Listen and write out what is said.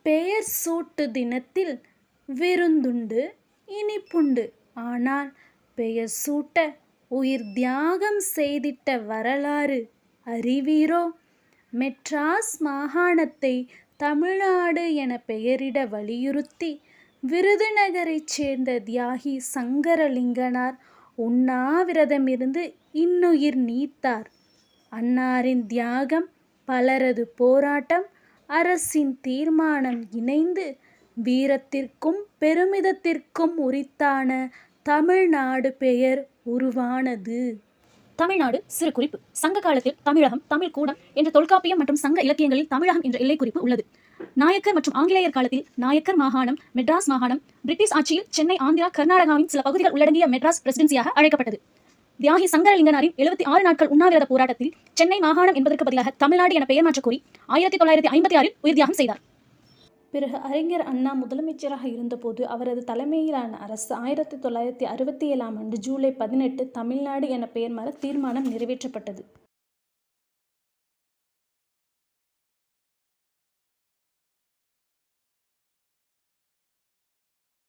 பெயர் சூட்டு தினத்தில் விருந்துண்டு இனிப்புண்டு. ஆனால் பெயர் சூட்ட உயிர் தியாகம் செய்திட்ட வரலாறு அறிவீரோ? மெட்ராஸ் மாகாணத்தை தமிழ்நாடு என பெயரிட வலியுறுத்தி விருதுநகரைச் சேர்ந்த தியாகி சங்கரலிங்கனார் உண்ணாவிரதமிருந்து இன்னுயிர் நீத்தார். அன்னாரின் தியாகம், பலரது போராட்டம், அரசின் தீர்மானம் இணைந்து வீரத்திற்கும் பெருமிதத்திற்கும் உரித்தான தமிழ்நாடு பெயர் உருவானது. தமிழ்நாடு சிறு குறிப்பு. சங்க காலத்தில் தமிழகம், தமிழ் கூடம் என்ற தொல்காப்பியம் மற்றும் சங்க இலக்கியங்களில் தமிழகம் என்ற எல்லை குறிப்பு உள்ளது. நாயக்கர் மற்றும் ஆங்கிலேயர் காலத்தில் நாயக்கர் மாகாணம், மெட்ராஸ் மாகாணம், பிரிட்டிஷ் ஆட்சியில் சென்னை, ஆந்திரா, கர்நாடகாவின் சில பகுதிகள் உள்ளடங்கிய மெட்ராஸ் பிரசிடென்சியாக அழைக்கப்பட்டது. தியாகி சங்கரலிங்கனாரின் 76 நாட்கள் உண்ணாவிரத போராட்டத்தில் சென்னை மாகாணம் என்பதற்கு பதிலாக தமிழ்நாடு என பெயர் மாற்றக் கோரி 1956 உயிர் தியாகம் செய்தார். பிறகு அறிஞர் அண்ணா முதலமைச்சராக இருந்தபோது அவரது தலைமையிலான அரசு 1967 ஜூலை 18 தமிழ்நாடு என பெயர் மாற தீர்மானம் நிறைவேற்றப்பட்டது.